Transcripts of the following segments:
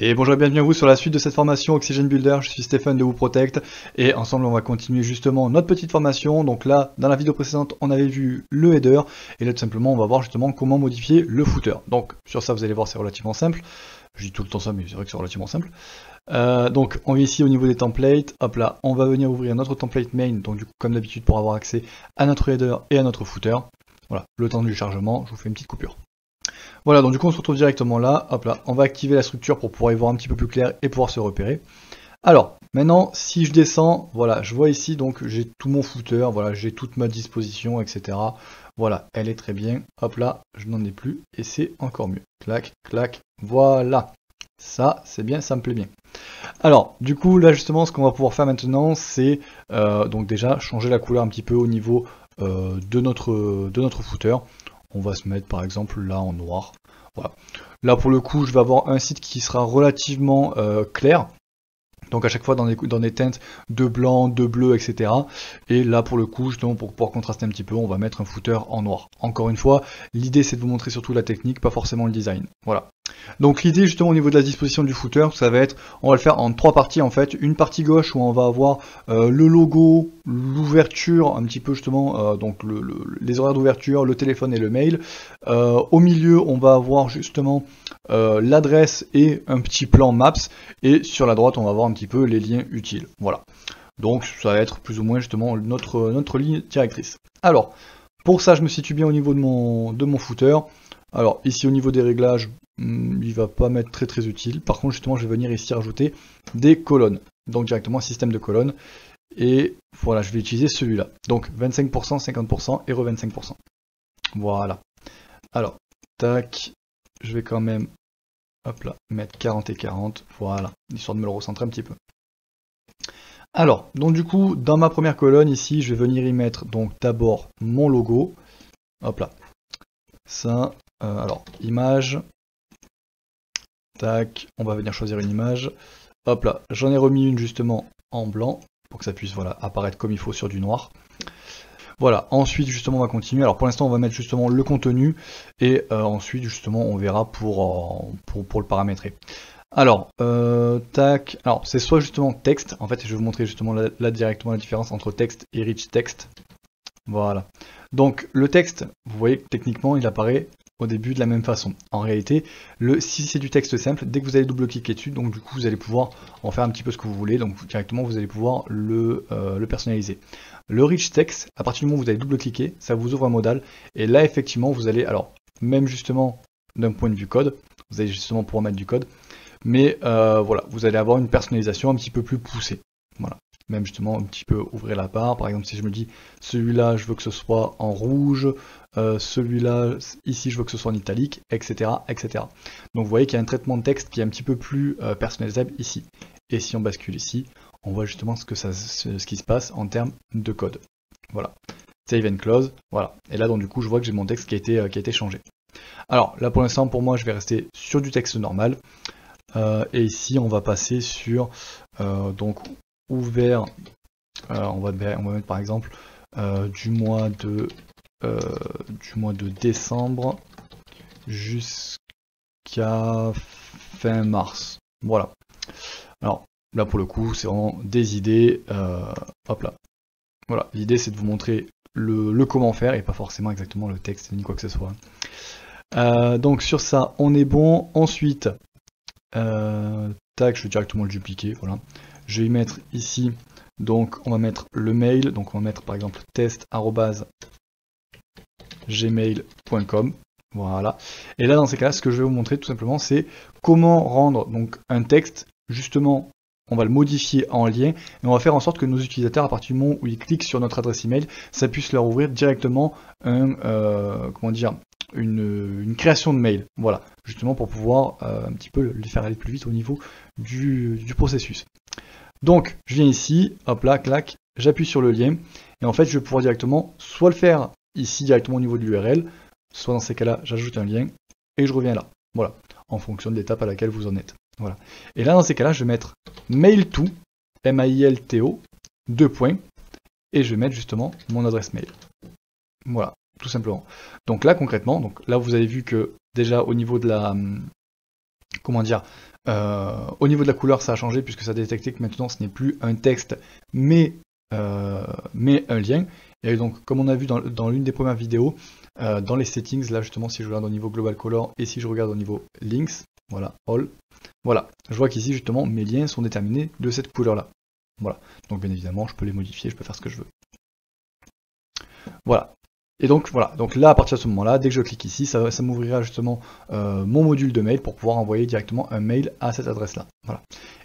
Et bonjour et bienvenue à vous sur la suite de cette formation Oxygen Builder. Je suis Stéphane de WooProtect et ensemble on va continuer justement notre petite formation. Donc là, dans la vidéo précédente, on avait vu le header et là tout simplement on va voir justement comment modifier le footer. Donc sur ça vous allez voir c'est relativement simple. Je dis tout le temps ça mais c'est vrai que c'est relativement simple. Donc on vient ici au niveau des templates, hop là, on va venir ouvrir notre template main, donc du coup comme d'habitude pour avoir accès à notre header et à notre footer. Voilà, le temps du chargement, je vous fais une petite coupure. Voilà, donc du coup on se retrouve directement là, hop là, on va activer la structure pour pouvoir y voir un petit peu plus clair et pouvoir se repérer. Alors, maintenant, si je descends, voilà, je vois ici, donc j'ai tout mon footer, voilà, j'ai toute ma disposition, etc. Voilà, elle est très bien, hop là, je n'en ai plus, et c'est encore mieux. Clac, clac, voilà. Ça, c'est bien, ça me plaît bien. Alors, du coup, là justement, ce qu'on va pouvoir faire maintenant, c'est donc déjà changer la couleur un petit peu au niveau de notre footer. On va se mettre par exemple là en noir. Voilà. Là pour le coup, je vais avoir un site qui sera relativement clair. Donc à chaque fois dans des teintes de blanc, de bleu, etc. Et là pour le coup, justement pour pouvoir contraster un petit peu, on va mettre un footer en noir. Encore une fois, l'idée c'est de vous montrer surtout la technique, pas forcément le design. Voilà. Donc l'idée justement au niveau de la disposition du footer, ça va être, on va le faire en trois parties en fait. Une partie gauche où on va avoir le logo, l'ouverture, un petit peu justement, donc les horaires d'ouverture, le téléphone et le mail. Au milieu, on va avoir justement l'adresse et un petit plan Maps. Et sur la droite, on va avoir un petit peu les liens utiles. Voilà. Donc ça va être plus ou moins justement notre ligne directrice. Alors, pour ça, je me situe bien au niveau de mon footer. Alors ici au niveau des réglages, il va pas m'être très utile. Par contre justement je vais venir ici rajouter des colonnes. Donc directement un système de colonnes. Et voilà, je vais utiliser celui-là. Donc 25%, 50% et re 25%. Voilà. Alors, tac, je vais quand même, hop là, mettre 40 et 40. Voilà, histoire de me le recentrer un petit peu. Alors, donc du coup, dans ma première colonne ici, je vais venir y mettre donc d'abord mon logo. Hop là. Ça, alors, image. Tac, on va venir choisir une image. Hop là, j'en ai remis une justement en blanc, pour que ça puisse voilà, apparaître comme il faut sur du noir. Voilà, ensuite justement on va continuer. Alors pour l'instant on va mettre justement le contenu, et ensuite justement on verra pour le paramétrer. Alors, tac, alors c'est soit justement texte, en fait je vais vous montrer justement là directement la différence entre texte et rich text. Voilà. Donc le texte, vous voyez que techniquement il apparaît au début de la même façon. En réalité, si c'est du texte simple, dès que vous allez double-cliquer dessus, donc du coup vous allez pouvoir en faire un petit peu ce que vous voulez, donc directement vous allez pouvoir le personnaliser. Le rich text, à partir du moment où vous allez double-cliquer, ça vous ouvre un modal, et là effectivement vous allez, alors même justement d'un point de vue code, vous allez justement pouvoir mettre du code, mais voilà, vous allez avoir une personnalisation un petit peu plus poussée. Voilà. Même justement un petit peu ouvrir la barre, par exemple si je me dis celui-là je veux que ce soit en rouge, celui-là ici je veux que ce soit en italique, etc. etc. Donc vous voyez qu'il y a un traitement de texte qui est un petit peu plus personnalisable ici. Et si on bascule ici, on voit justement ce qui se passe en termes de code. Voilà. Save and close, voilà. Et là donc du coup je vois que j'ai mon texte qui a été changé. Alors là pour l'instant pour moi je vais rester sur du texte normal. Et ici on va passer sur donc ouvert, on va mettre par exemple du mois de décembre jusqu'à fin mars. Voilà. Alors là pour le coup c'est vraiment des idées. Hop là. Voilà. L'idée c'est de vous montrer le comment faire et pas forcément exactement le texte ni quoi que ce soit. Donc sur ça on est bon. Ensuite tac, je vais directement le dupliquer, voilà. Je vais y mettre ici, donc on va mettre le mail, donc on va mettre par exemple test@gmail.com, voilà. Et là dans ces cas-là, ce que je vais vous montrer tout simplement, c'est comment rendre donc un texte, justement, on va le modifier en lien, et on va faire en sorte que nos utilisateurs, à partir du moment où ils cliquent sur notre adresse email, ça puisse leur ouvrir directement un, comment dire, une création de mail, voilà, justement pour pouvoir un petit peu les faire aller plus vite au niveau du processus. Donc je viens ici, hop là, clac, j'appuie sur le lien, et en fait je vais pouvoir directement soit le faire ici directement au niveau de l'URL, soit dans ces cas-là j'ajoute un lien, et je reviens là, voilà, en fonction de l'étape à laquelle vous en êtes. Voilà. Et là dans ces cas-là je vais mettre mail to, M-A-I-L-T-O, 2 points, et je vais mettre justement mon adresse mail. Voilà, tout simplement. Donc là concrètement, donc là vous avez vu que déjà au niveau de la, comment dire, Au niveau de la couleur, ça a changé puisque ça a détecté que maintenant ce n'est plus un texte mais un lien. Et donc, comme on a vu dans l'une des premières vidéos, dans les settings, là justement, si je regarde au niveau global color et si je regarde au niveau links, voilà, all, voilà, je vois qu'ici justement mes liens sont déterminés de cette couleur là. Voilà, donc bien évidemment, je peux les modifier, je peux faire ce que je veux. Voilà. Et donc voilà, donc là à partir de ce moment-là, dès que je clique ici, ça m'ouvrira justement mon module de mail pour pouvoir envoyer directement un mail à cette adresse-là. Voilà.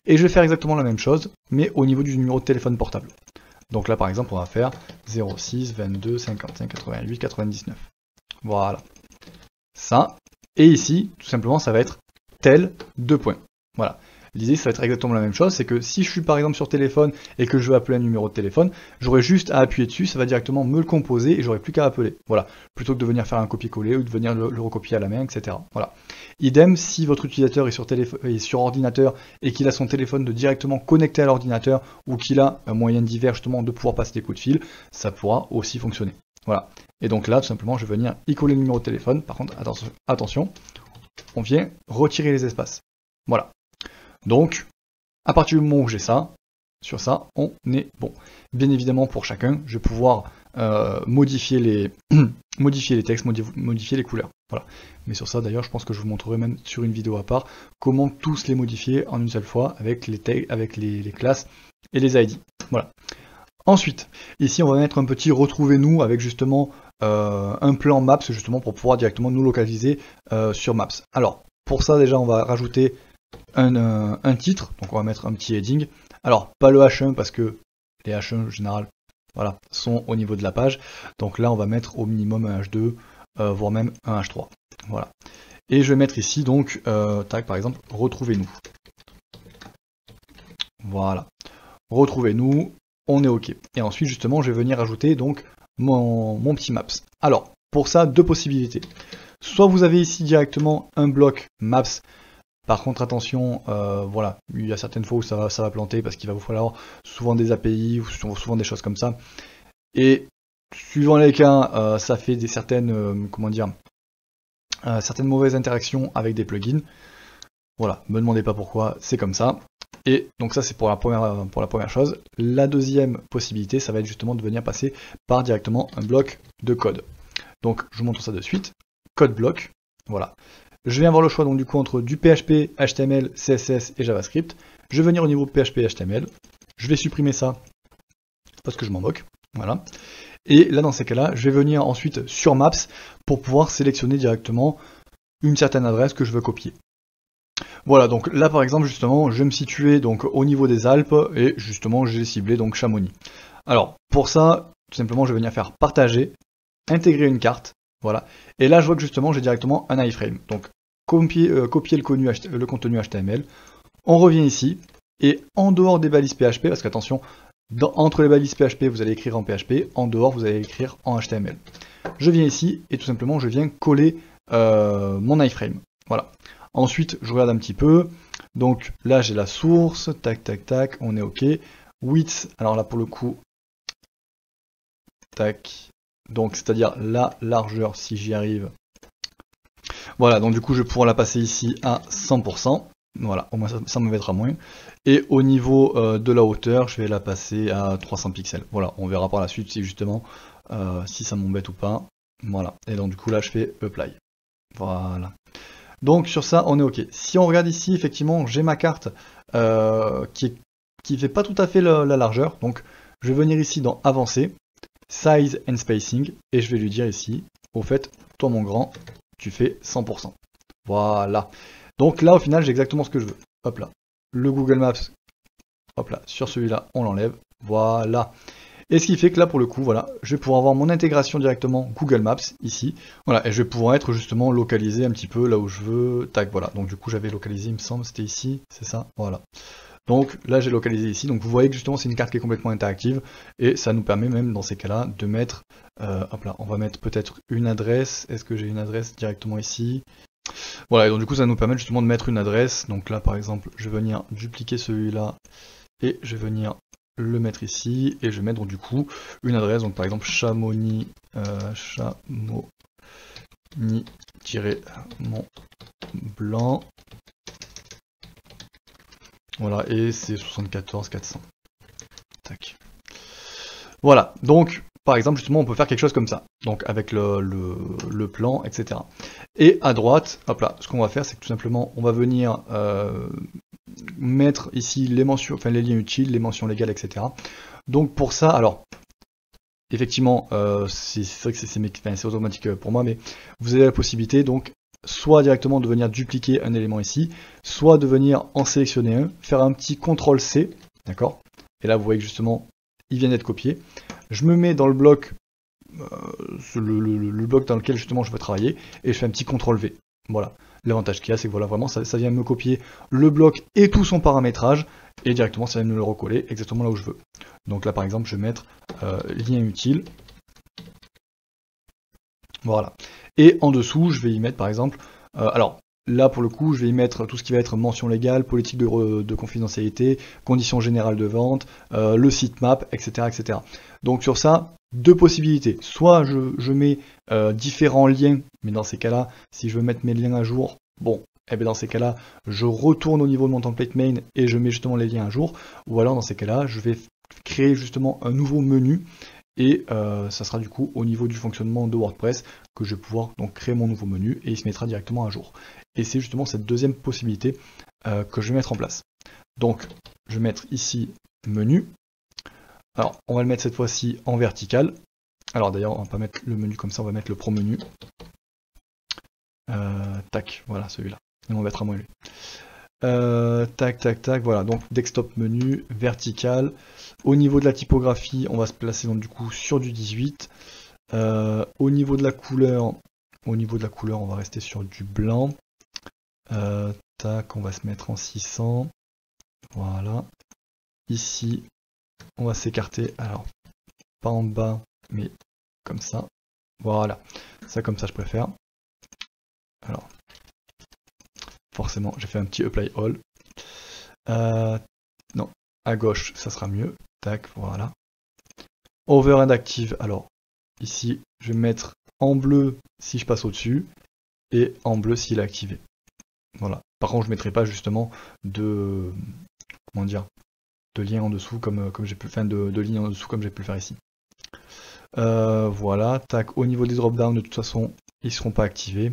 Et je vais faire exactement la même chose, mais au niveau du numéro de téléphone portable. Donc là par exemple, on va faire 06 22 55 88 99. Voilà. Ça. Et ici, tout simplement, ça va être tel 2 points. Voilà. L'idée, ça va être exactement la même chose, c'est que si je suis par exemple sur téléphone et que je veux appeler un numéro de téléphone, j'aurai juste à appuyer dessus, ça va directement me le composer et j'aurai plus qu'à appeler. Voilà. Plutôt que de venir faire un copier-coller ou de venir le recopier à la main, etc. Voilà. Idem, si votre utilisateur est sur ordinateur et qu'il a son téléphone directement connecté à l'ordinateur ou qu'il a un moyen divers justement de pouvoir passer des coups de fil, ça pourra aussi fonctionner. Voilà. Et donc là, tout simplement, je vais venir y coller le numéro de téléphone. Par contre, attention, on vient retirer les espaces. Voilà. Donc, à partir du moment où j'ai ça, sur ça, on est bon. Bien évidemment, pour chacun, je vais pouvoir modifier les textes, modifier les couleurs. Voilà. Mais sur ça, d'ailleurs, je pense que je vous montrerai même sur une vidéo à part comment tous les modifier en une seule fois avec les tags, avec les classes et les ID. Voilà. Ensuite, ici, on va mettre un petit retrouvez-nous avec justement un plan Maps justement pour pouvoir directement nous localiser sur Maps. Alors, pour ça, déjà, on va rajouter un titre, donc on va mettre un petit heading. Alors, pas le H1 parce que les H1 en général, voilà, sont au niveau de la page. Donc là, on va mettre au minimum un H2, voire même un H3. Voilà. Et je vais mettre ici donc, tac, par exemple, retrouvez-nous. Voilà. Retrouvez-nous, on est OK. Et ensuite, justement, je vais venir ajouter donc mon petit Maps. Alors, pour ça, deux possibilités. Soit vous avez ici directement un bloc Maps. Par contre, attention, voilà, il y a certaines fois où ça va planter parce qu'il va vous falloir souvent des API ou souvent des choses comme ça. Et suivant les cas, ça fait certaines mauvaises interactions avec des plugins. Voilà, me demandez pas pourquoi, c'est comme ça. Et donc ça c'est pour la première chose. La deuxième possibilité, ça va être justement de venir passer par directement un bloc de code. Donc je vous montre ça de suite. Code bloc, voilà. Je vais avoir le choix donc du coup entre du PHP, HTML, CSS et JavaScript. Je vais venir au niveau PHP, HTML. Je vais supprimer ça parce que je m'en moque. Voilà. Et là dans ces cas-là, je vais venir ensuite sur Maps pour pouvoir sélectionner directement une certaine adresse que je veux copier. Voilà, donc là par exemple justement, je vais me situer donc au niveau des Alpes et justement j'ai ciblé donc Chamonix. Alors pour ça, tout simplement je vais venir faire partager, intégrer une carte, voilà. Et là je vois que justement j'ai directement un iframe. Donc copier le contenu HTML, on revient ici, et en dehors des balises PHP, parce qu'attention, entre les balises PHP vous allez écrire en PHP, en dehors vous allez écrire en HTML. Je viens ici et tout simplement je viens coller mon iframe, voilà. Ensuite, je regarde un petit peu. Donc là, j'ai la source. Tac, tac, tac. On est OK. Width. Alors là, pour le coup. Tac. Donc, c'est-à-dire la largeur, si j'y arrive. Voilà. Donc, du coup, je vais pouvoir la passer ici à 100%. Voilà. Au moins, ça me mettra moins. Et au niveau de la hauteur, je vais la passer à 300 pixels. Voilà. On verra par la suite si justement, si ça m'embête ou pas. Voilà. Et donc, du coup, là, je fais apply. Voilà. Donc sur ça, on est OK. Si on regarde ici, effectivement, j'ai ma carte qui fait pas tout à fait la largeur. Donc je vais venir ici dans Avancer, Size and Spacing, et je vais lui dire ici, au fait, toi mon grand, tu fais 100%. Voilà. Donc là, au final, j'ai exactement ce que je veux. Hop là. Le Google Maps, hop là, sur celui-là, on l'enlève. Voilà. Et ce qui fait que là, pour le coup, voilà, je vais pouvoir avoir mon intégration directement Google Maps, ici. Voilà, et je vais pouvoir être justement localisé un petit peu là où je veux. Tac, voilà. Donc du coup, j'avais localisé, il me semble, c'était ici, c'est ça, voilà. Donc là, j'ai localisé ici. Donc vous voyez que justement, c'est une carte qui est complètement interactive. Et ça nous permet même, dans ces cas-là, de mettre... hop là, on va mettre peut-être une adresse. Est-ce que j'ai une adresse directement ici? Voilà, et donc du coup, ça nous permet justement de mettre une adresse. Donc là, par exemple, je vais venir dupliquer celui-là. Et je vais venir le mettre ici, et je vais mettre donc du coup une adresse, donc par exemple Chamonix, Chamonix-Mont Blanc, Voilà, et c'est 74 400. Tac. Voilà, donc par exemple justement on peut faire quelque chose comme ça, donc avec le plan, etc. Et à droite, hop là, ce qu'on va faire c'est que tout simplement on va venir mettre ici les mentions, enfin les liens utiles, les mentions légales, etc. Donc pour ça, alors effectivement c'est vrai que c'est automatique pour moi, mais vous avez la possibilité donc soit directement de venir dupliquer un élément ici, soit de venir en sélectionner un, faire un petit CTRL-C, d'accord? Et là vous voyez que justement il vient d'être copié. Je me mets dans le bloc, le bloc dans lequel justement je veux travailler, et je fais un petit CTRL-V. Voilà. L'avantage qu'il y a, c'est que voilà, vraiment, ça vient me copier le bloc et tout son paramétrage, et directement ça vient me le recoller exactement là où je veux. Donc là par exemple, je vais mettre lien utile. Voilà. Et en dessous, je vais y mettre par exemple, alors là pour le coup, je vais y mettre tout ce qui va être mention légale, politique de confidentialité, conditions générales de vente, le sitemap, etc., etc. Donc sur ça, deux possibilités. Soit je mets différents liens, mais dans ces cas-là, si je veux mettre mes liens à jour, bon, et bien dans ces cas-là, je retourne au niveau de mon template main et je mets justement les liens à jour. Ou alors dans ces cas-là, je vais créer justement un nouveau menu. Et ça sera du coup au niveau du fonctionnement de WordPress que je vais pouvoir donc créer mon nouveau menu et il se mettra directement à jour. Et c'est justement cette deuxième possibilité que je vais mettre en place. Donc je vais mettre ici menu. Alors on va le mettre cette fois-ci en vertical. Alors d'ailleurs on va pas mettre le menu comme ça, on va mettre le pro menu. Tac, voilà celui-là. Et on va mettre à moins lui. Tac, tac, tac, voilà, donc desktop menu, vertical. Au niveau de la typographie, on va se placer donc du coup sur du 18. Au niveau de la couleur, on va rester sur du blanc. Tac, on va se mettre en 600. Voilà. Ici, on va s'écarter, alors, pas en bas, mais comme ça. Voilà, ça comme ça je préfère. Alors, forcément, j'ai fait un petit apply all. Non, à gauche, ça sera mieux. Tac, voilà. Overhead active, alors, ici, je vais mettre en bleu si je passe au-dessus, et en bleu s'il est activé. Voilà. Par contre, je ne mettrai pas justement de... Comment dire, de lien en dessous comme j'ai pu, enfin de ligne en dessous comme j'ai pu le faire ici. Voilà, tac, au niveau des drop-down, de toute façon, ils ne seront pas activés.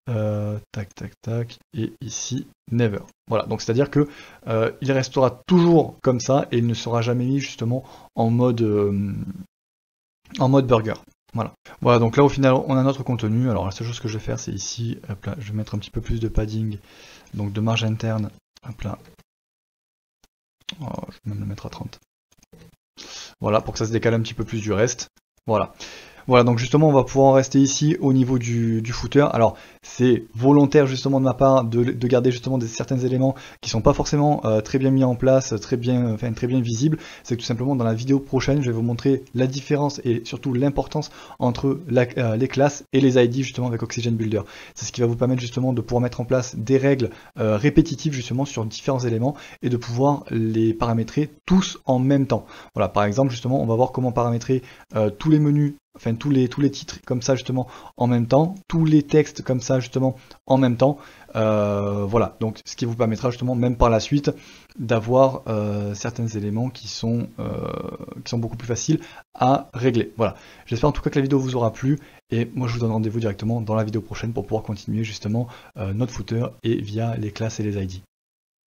Tac, tac, tac, et ici, never. Voilà, donc c'est-à-dire que il restera toujours comme ça, et il ne sera jamais mis justement en mode burger. Voilà. Voilà, donc là au final on a notre contenu. Alors la seule chose que je vais faire c'est ici, hop là, je vais mettre un petit peu plus de padding, donc de marge interne, hop là. Oh, je vais même le mettre à 30. Voilà, pour que ça se décale un petit peu plus du reste. Voilà. Voilà, donc justement on va pouvoir en rester ici au niveau du footer. Alors c'est volontaire justement de ma part de garder justement certains éléments qui sont pas forcément très bien mis en place, très bien visibles. C'est que tout simplement dans la vidéo prochaine je vais vous montrer la différence et surtout l'importance entre les classes et les ID justement avec Oxygen Builder. C'est ce qui va vous permettre justement de pouvoir mettre en place des règles répétitives justement sur différents éléments et de pouvoir les paramétrer tous en même temps. Voilà, par exemple justement on va voir comment paramétrer tous les menus, enfin tous les titres comme ça justement en même temps, tous les textes comme ça justement en même temps. Voilà, donc ce qui vous permettra justement même par la suite d'avoir certains éléments qui sont beaucoup plus faciles à régler. Voilà, j'espère en tout cas que la vidéo vous aura plu et moi je vous donne rendez-vous directement dans la vidéo prochaine pour pouvoir continuer justement notre footer et via les classes et les ID.